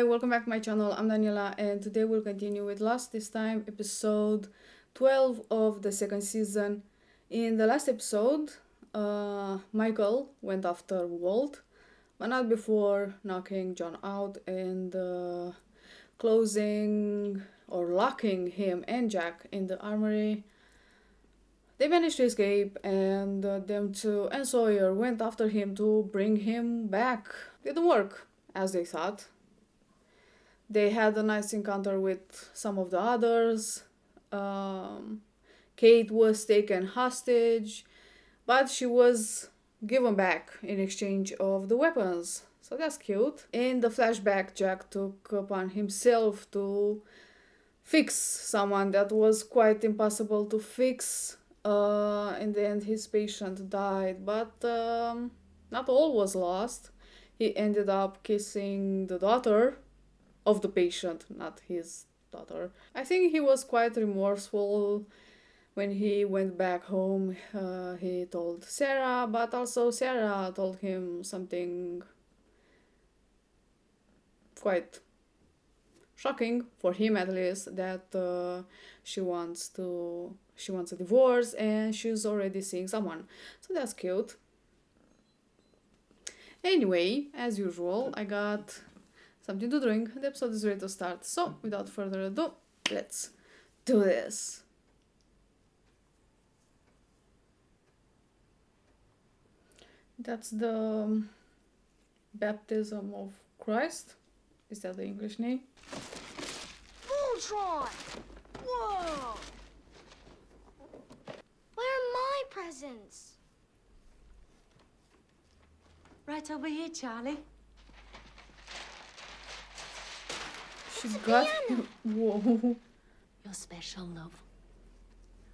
Hi, welcome back to my channel. I'm Daniela and today we'll continue with this time episode 12 of the second season. In the last episode, Michael went after Walt, but not before knocking John out and closing or locking him and Jack in the armory. They managed to escape and them two and Sawyer went after him to bring him back. Didn't work as they thought. They had a nice encounter with some of the others. Kate was taken hostage, but she was given back in exchange of the weapons. So that's cute. In the flashback, Jack took upon himself to fix someone that was quite impossible to fix. In the end, his patient died, but not all was lost. He ended up kissing the daughter of the patient, not his daughter. I think he was quite remorseful when he went back home. He told Sarah, but also Sarah told him something quite shocking for him, at least, that she wants a divorce and she's already seeing someone. So that's cute. Anyway, as usual, I got something to drink. The episode is ready to start. So, without further ado, let's do this. That's the baptism of Christ. Is that the English name? Voltron! Whoa! Where are my presents? Right over here, Charlie. She's got... Whoa. You're special, love.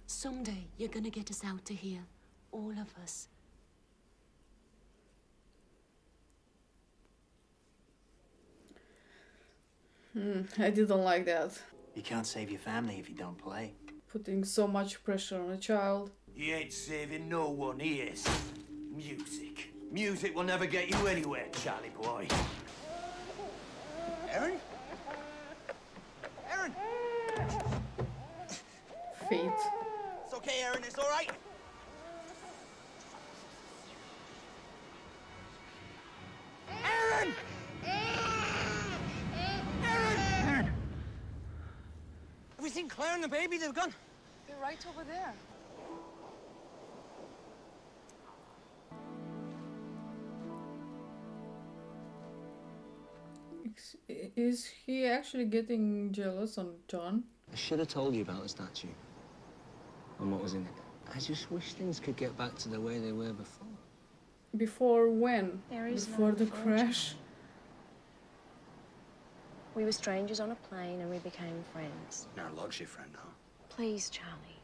Someday you're gonna get us out of here. All of us. I didn't like that. You can't save your family if you don't play. Putting so much pressure on a child. He ain't saving no one, he is. Music. Music will never get you anywhere, Charlie boy. Aaron? Aaron! Fate. It's okay, Aaron, it's all right. Aaron! Aaron! Have we seen Claire and the baby? They've gone. They're right over there. Is he actually getting jealous on John? I should have told you about the statue and what was in it. I just wish things could get back to the way they were before. Before when? There is Before no the before, crash? We were strangers on a plane and we became friends. Now, logs your friend, huh? Please, Charlie.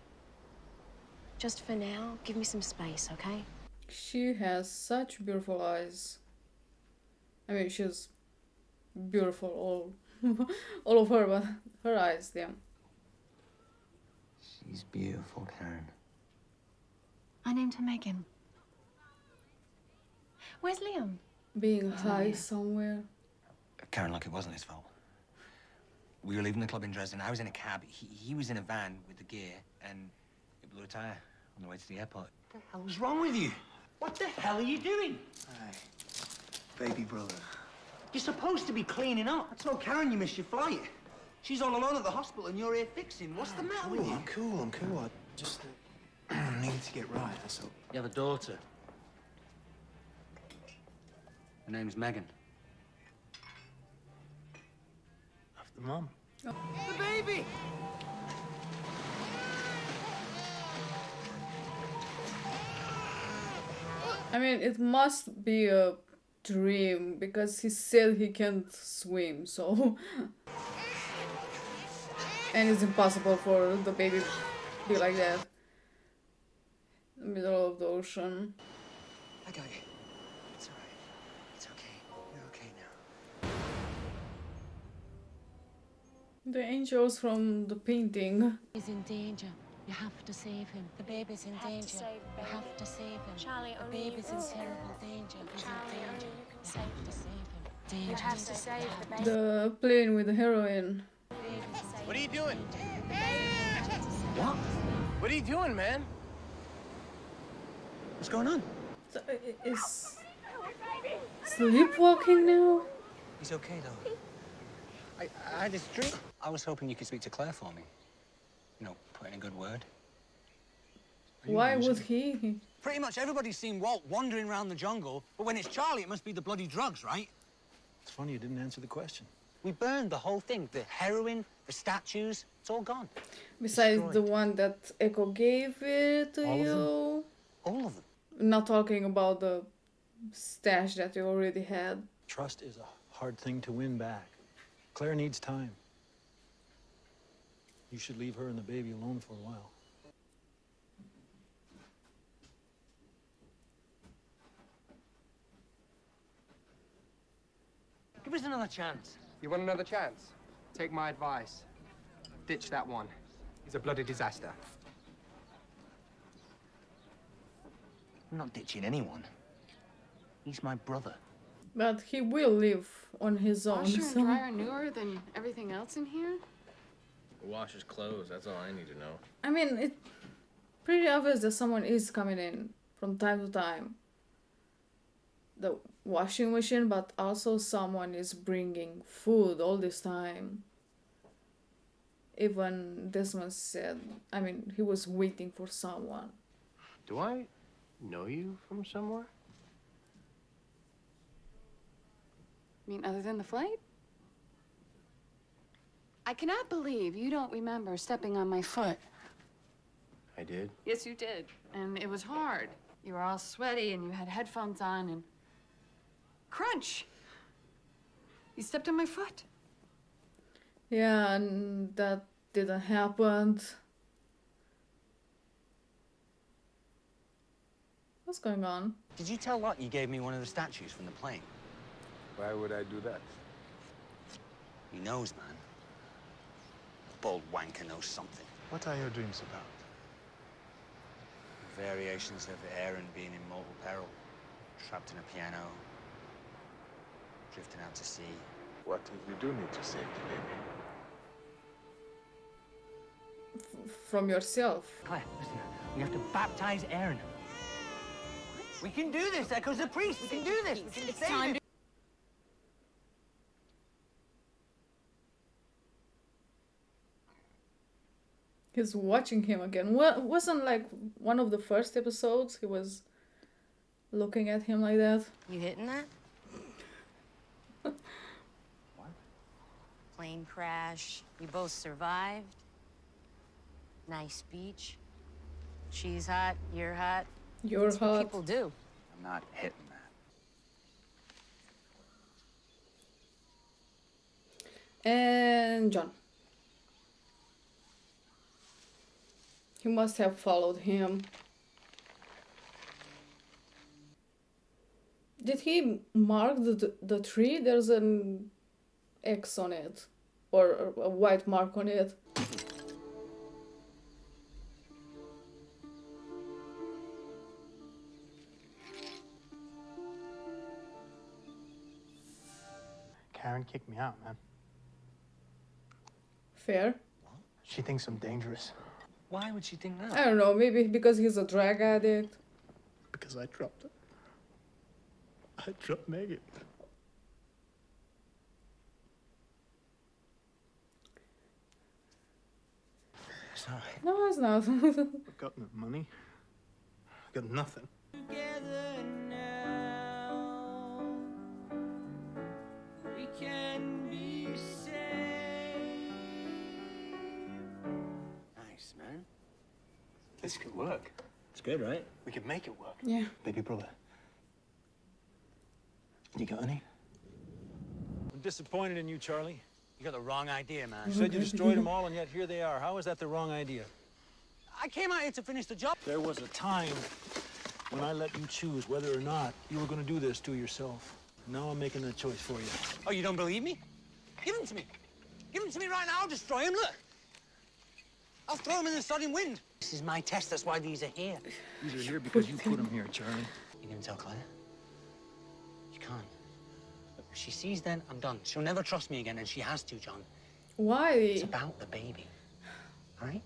Just for now, give me some space, okay? She has such beautiful eyes. I mean, she's beautiful all of her, but her eyes, yeah. She's beautiful, Karen. I named her Megan. Where's Liam? Being high somewhere. Karen, look, it wasn't his fault. We were leaving the club in Dresden. I was in a cab. He was in a van with the gear, and it blew a tire on the way to the airport. What the hell's wrong with you? What the hell are you doing? Hey, baby brother. You're supposed to be cleaning up. I told Karen you missed your flight. She's all alone at the hospital, and you're here fixing. What's the matter with you? I'm cool. I just need to get right, that's all. You have a daughter. Her name's Megan. After Mum. The baby! I mean, it must be a dream because he said he can't swim, so... And it's impossible for the baby to be like that. In the middle of the ocean. I got you. It's all right. It's okay. You're okay now. The angels from the painting. He's in danger. You have to save him. The baby's in danger. You have to save him. Charlie, the only you baby's can in save him. terrible danger. He's Charlie, in only danger. you can You save have to him. save him. dangerous. The plane with the heroin. What are you doing? What? What are you doing, man? What's going on? So, is sleepwalking now? He's okay, though. I had this dream. I was hoping you could speak to Claire for me. You know, put in a good word. Why would he? Pretty much everybody's seen Walt wandering around the jungle, but when it's Charlie, it must be the bloody drugs, right? It's funny you didn't answer the question. We burned the whole thing. The heroin, the statues, it's all gone. Besides Destroyed. the one that Echo gave it to All of them? you. All of them. Not talking about the stash that you already had. Trust is a hard thing to win back. Claire needs time. You should leave her and the baby alone for a while. Give us another chance. You want another chance? Take my advice. Ditch that one. He's a bloody disaster. I'm not ditching anyone. He's my brother. But he will live on his own. Washer and So. dryer newer than everything else in here? Wash his clothes, that's all I need to know. I mean, it's pretty obvious that someone is coming in from time to time. The washing machine, but also someone is bringing food all this time. Even Desmond said, I mean, he was waiting for someone. Do I know you from somewhere? I mean, other than the flight? I cannot believe you don't remember stepping on my foot. I did. Yes, you did. And it was hard. You were all sweaty and you had headphones on and... Crunch! You stepped on my foot. Yeah, and that didn't happen. What's going on? Did you tell Lot you gave me one of the statues from the plane? Why would I do that? He knows, man. The bald wanker knows something. What are your dreams about? Variations of Aaron being in mortal peril, trapped in a piano, drifting out to sea. What if you do need to save the baby? From yourself. Claire, listen, we have to baptize Aaron. We can do this, Echo's a priest. We can do this. We can save him. He's watching him again. What wasn't like one of the first episodes he was looking at him like that? You hitting that? What? Plane crash. You both survived. Nice beach. She's hot. You're hot. You're That's what hot. people do. I'm not hitting that. And John. He must have followed him. Did he mark the tree? There's an X on it. Or a white mark on it. Karen kicked me out, man. Fair. She thinks I'm dangerous. Why would she think that? I don't know, maybe because he's a drug addict. Because I dropped her. I dropped Megan. It's all right. No, it's not. I've got no money. I've got nothing. Together now, we can be saved. Nice, man. This could work. It's good, right? We could make it work. Yeah. Baby brother. You got any? I'm disappointed in you, Charlie. You got the wrong idea, man. You said you destroyed them all, and yet here they are. How is that the wrong idea? I came out here to finish the job. There was a time when I let you choose whether or not you were going to do this to yourself. Now I'm making that choice for you. Oh, you don't believe me? Give them to me. Give them to me right now. I'll destroy them. Look. I'll throw them in the sodding wind. This is my test. That's why these are here. These are here because you put them here, Charlie. You gonna tell Claire? You can't. If she sees then, I'm done. She'll never trust me again, and she has to, John. Why? It's about the baby. All right?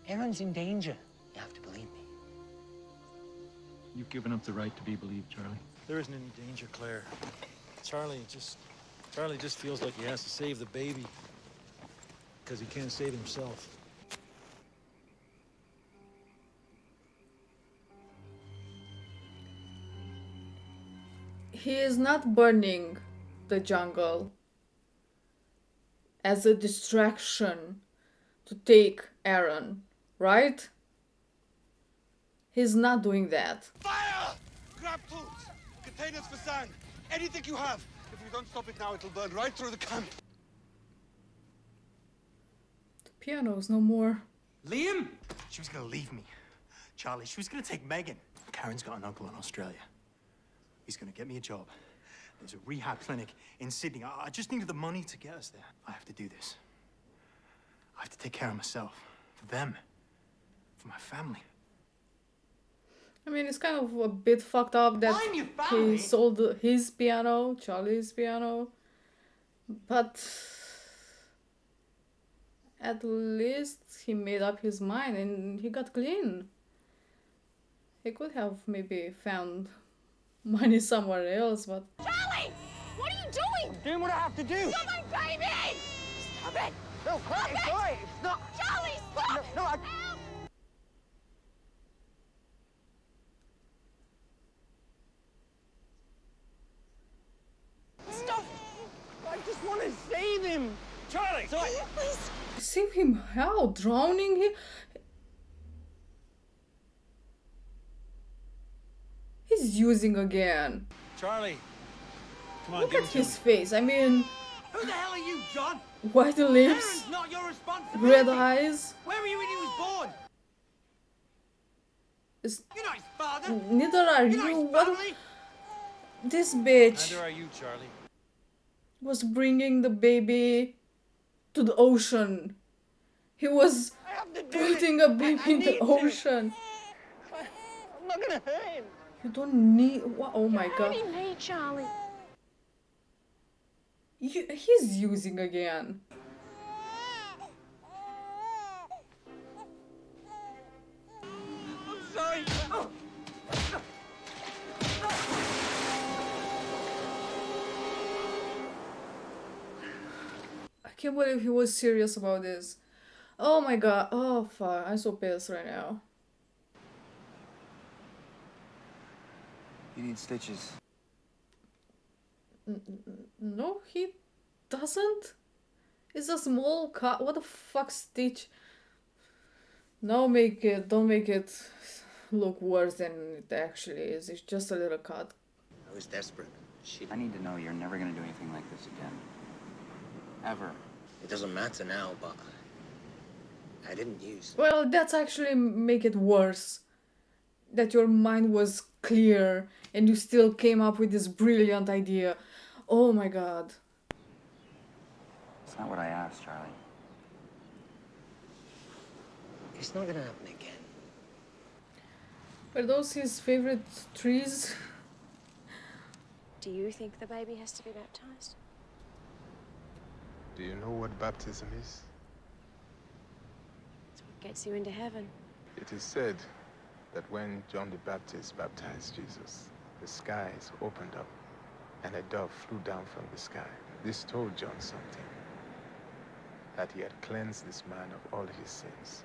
Erin's in danger. You have to believe me. You've given up the right to be believed, Charlie. There isn't any danger, Claire. Charlie just feels like he has to save the baby because he can't save himself. He is not burning the jungle as a distraction to take Aaron, right? He's not doing that. Fire! Grab tools, containers for sand, anything you have. If we don't stop it now, it'll burn right through the camp. The piano's no more. Liam? She was gonna leave me. Charlie, she was gonna take Megan. Karen's got an uncle in Australia. He's gonna get me a job. There's a rehab clinic in Sydney. I just needed the money to get us there. I have to do this. I have to take care of myself. For them. For my family. I mean, it's kind of a bit fucked up that I'm your he family. sold his piano, Charlie's piano, but at least he made up his mind and he got clean. He could have maybe found money somewhere else, but... Charlie! What are you doing? I'm doing what I have to do. You're my baby! Stop it! No, Stop it's it! all right. It's not. Charlie, stop! No, I... Help! Stop! I just want to save him. Charlie! So Please. See him how drowning he... He's using again. Charlie! Come on, Look give at it to his me. face. I mean, Who the hell are you, John? white lips, Erin's not your responsibility. red eyes. Where were you when he was born? It's... You're not his father. Neither are You're not you. his What? family. This bitch Neither are you, Charlie. was bringing the baby to the ocean. He was I have to do putting it. a baby I in the need to. ocean. I'm not gonna hurt him. You don't need... Oh my god. Hurting me, Charlie. He's using again. I'm sorry. Oh. I can't believe he was serious about this. Oh my god. Oh fuck. I'm so pissed right now. You need stitches. No, he doesn't. It's a small cut. What the fuck, Stitch? No, don't make it look worse than it actually is. It's just a little cut. I was desperate. I need to know you're never gonna do anything like this again. Ever. It doesn't matter now, but I didn't use. Well, that's actually make it worse. That your mind was clear and you still came up with this brilliant idea. Oh my god. It's not what I asked, Charlie. It's not gonna happen again. Were those his favorite trees? Do you think the baby has to be baptized? Do you know what baptism is? It's what gets you into heaven. It is said that when John the Baptist baptized Jesus, the skies opened up and a dove flew down from the sky. This told John something, that he had cleansed this man of all his sins.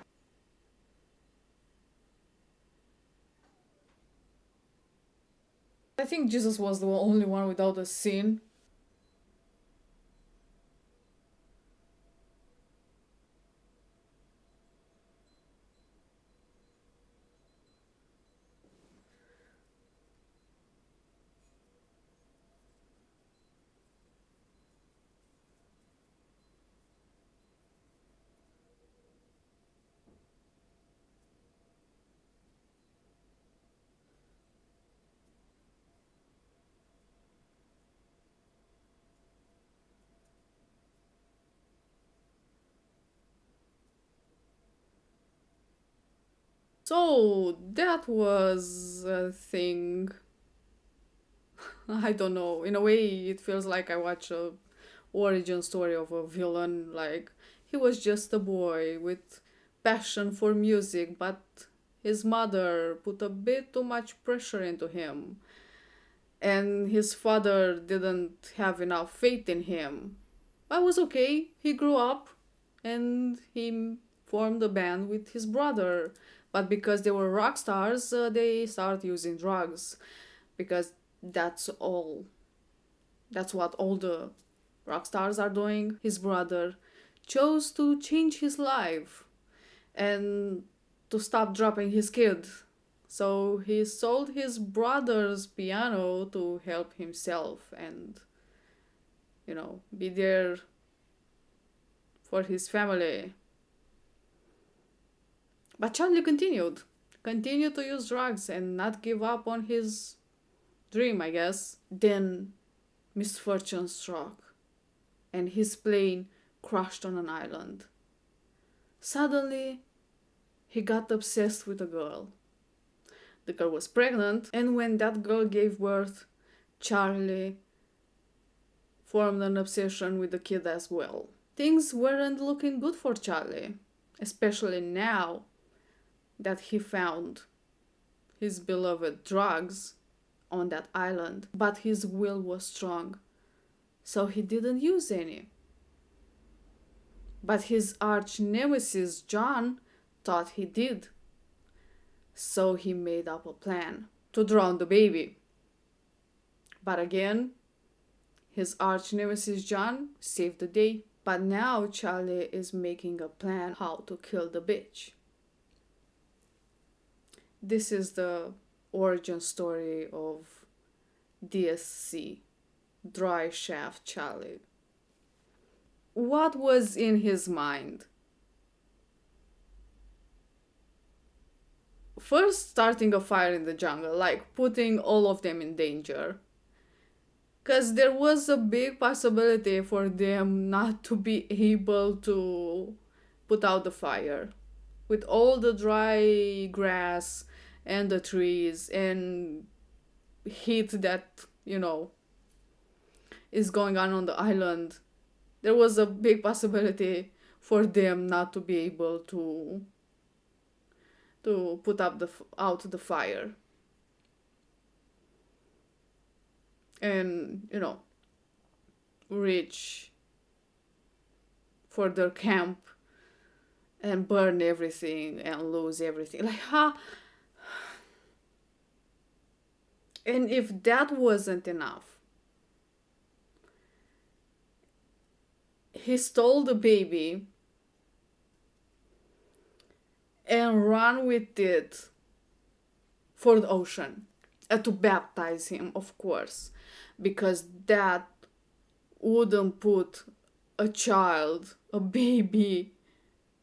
I think Jesus was the only one without a sin. So that was a thing. I don't know. In a way, it feels like I watch a origin story of a villain. Like, he was just a boy with passion for music, but his mother put a bit too much pressure into him, and his father didn't have enough faith in him. I was okay. He grew up and he formed a band with his brother. But because they were rock stars, they started using drugs because that's all. That's what all the rock stars are doing. His brother chose to change his life and to stop dropping his kid. So he sold his brother's piano to help himself and, be there for his family. But Charlie continued to use drugs and not give up on his dream, I guess. Then misfortune struck and his plane crashed on an island. Suddenly, he got obsessed with a girl. The girl was pregnant, and when that girl gave birth, Charlie formed an obsession with the kid as well. Things weren't looking good for Charlie, especially now that he found his beloved drugs on that island. But his will was strong, so he didn't use any. But his arch nemesis John thought he did. So he made up a plan to drown the baby. But again, his arch nemesis John saved the day. But now Charlie is making a plan how to kill the bitch. This is the origin story of DSC, Dry Shaft Charlie. What was in his mind? First, starting a fire in the jungle, like putting all of them in danger. Because there was a big possibility for them not to be able to put out the fire. With all the dry grass and the trees and heat that, is going on the island, there was a big possibility for them not to be able to put out the fire. And, reach for their camp and burn everything and lose everything. Like, huh? And if that wasn't enough, he stole the baby and ran with it for the ocean to baptize him, of course, because that wouldn't put a child, a baby,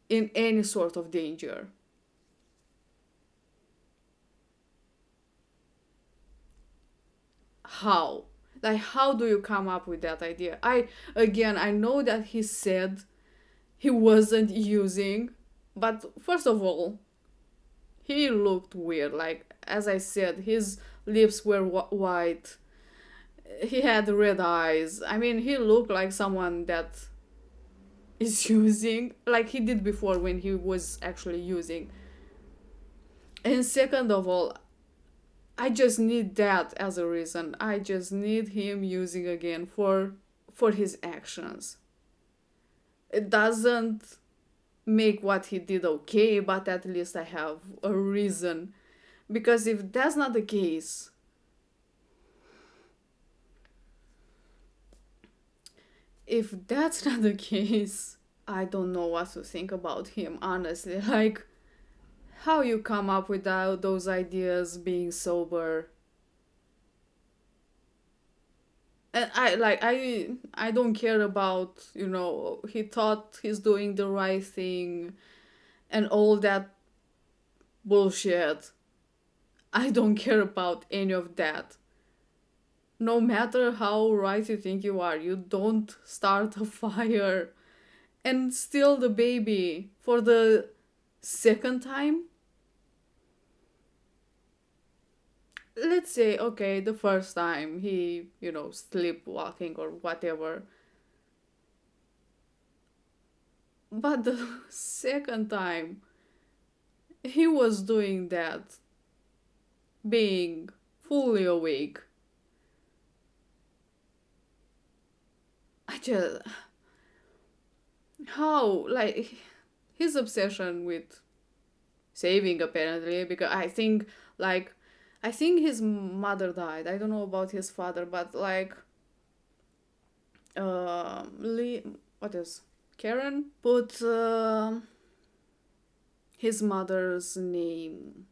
in any sort of danger. How? Like, how do you come up with that idea? I know that he said he wasn't using, but first of all, he looked weird. Like, as I said, his lips were white. He had red eyes. I mean, he looked like someone that is using, like he did before when he was actually using. And second of all, I just need that as a reason. I just need him using again for his actions. It doesn't make what he did okay, but at least I have a reason. Because if that's not the case, I don't know what to think about him, honestly. Like, how you come up with those ideas being sober? And I don't care about, he thought he's doing the right thing and all that bullshit. I don't care about any of that. No matter how right you think you are, you don't start a fire and steal the baby for the second time. let's say, okay, the first time he, sleepwalking or whatever. But the second time he was doing that, being fully awake. I just. How? Like, his obsession with saving, apparently, because I think his mother died. I don't know about his father, but like, Lee, what is Karen put his mother's name,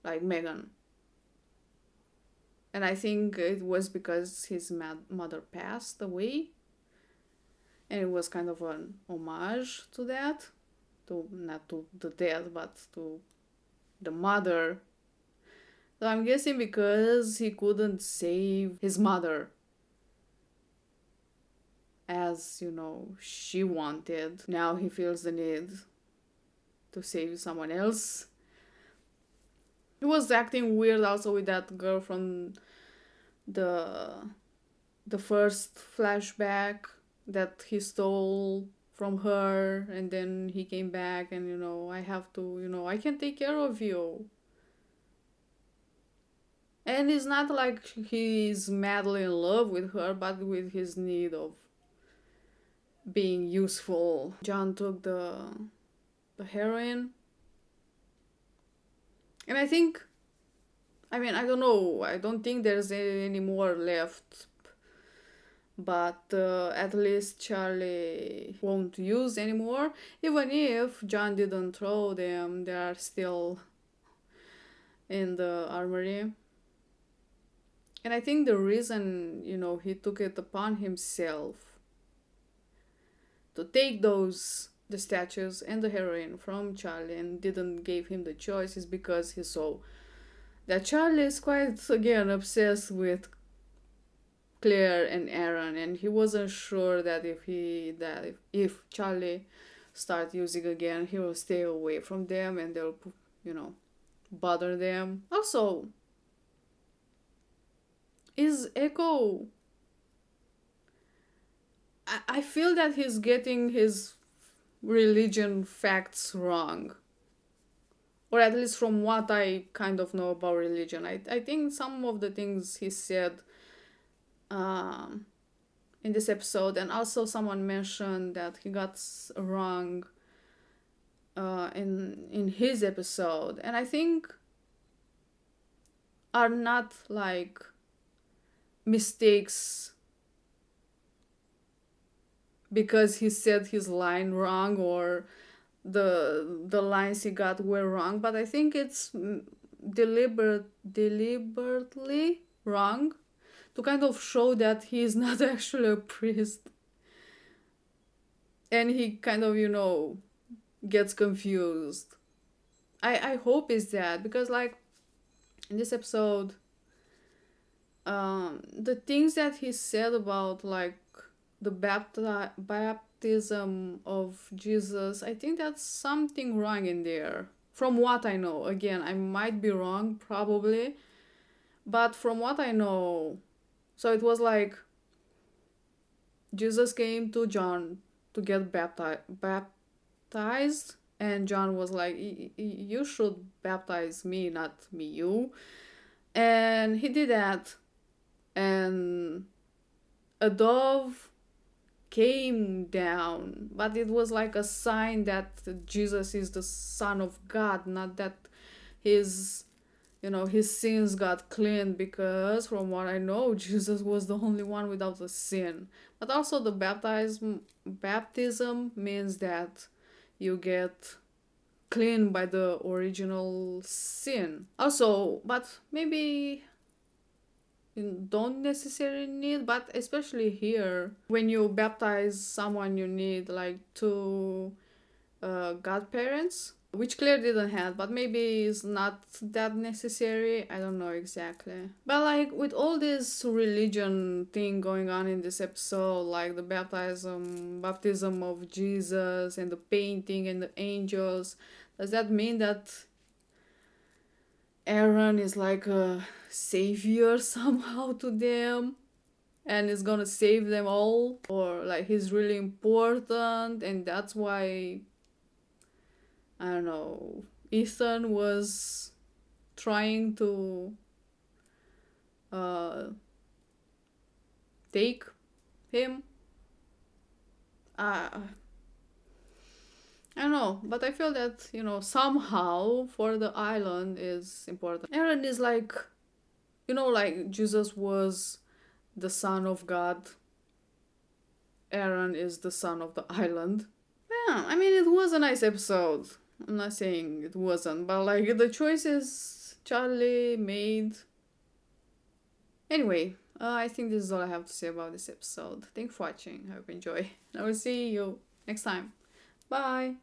like Megan, and I think it was because his mother passed away, and it was kind of an homage to that, to not to the death, but to the mother. So I'm guessing because he couldn't save his mother as, she wanted, now he feels the need to save someone else. He was acting weird also with that girl from the first flashback that he stole from her, and then he came back and I have to, I can take care of you. And it's not like he's madly in love with her, but with his need of being useful. John took the heroin, and I think, I don't know, I don't think there's any more left, but at least Charlie won't use anymore. Even if John didn't throw them, they are still in the armory. And I think the reason, he took it upon himself to take the statues and the heroin from Charlie and didn't give him the choice is because he saw that Charlie is quite, again, obsessed with Claire and Aaron, and he wasn't sure that if Charlie start using again, he will stay away from them and they'll, bother them. Also, is Echo, I feel that he's getting his religion facts wrong. Or at least from what I kind of know about religion. I think some of the things he said in this episode, and also someone mentioned that he got wrong in his episode, and I think are not like mistakes because he said his line wrong or the lines he got were wrong, but I think it's deliberately wrong to kind of show that he is not actually a priest, and he kind of gets confused. I hope is that, because like in this episode, the things that he said about like the baptism of Jesus, I think that's something wrong in there. From what I know, again, I might be wrong, probably, but from what I know, so it was like Jesus came to John to get baptized, and John was like, you should baptize me, not me, you. And he did that, and a dove came down, but it was like a sign that Jesus is the Son of God, not that his sins got cleaned, because from what I know, Jesus was the only one without a sin. But also the baptism means that you get clean by the original sin. Also, but maybe you don't necessarily need, but especially here, when you baptize someone, you need like two godparents, which Claire didn't have, but maybe it's not that necessary. I don't know exactly. But like with all this religion thing going on in this episode, like the baptism of Jesus and the painting and the angels, does that mean that Aaron is like a savior somehow to them and is gonna save them all, or like he's really important, and that's why, I don't know, Ethan was trying to take him. I don't know, but I feel that, you know, somehow for the island is important. Aaron is like, you know, like Jesus was the son of God. Aaron is the son of the island. Yeah, I mean, it was a nice episode. I'm not saying it wasn't, but like the choices Charlie made. Anyway, I think this is all I have to say about this episode. Thanks for watching. I hope you enjoy. I will see you next time. Bye!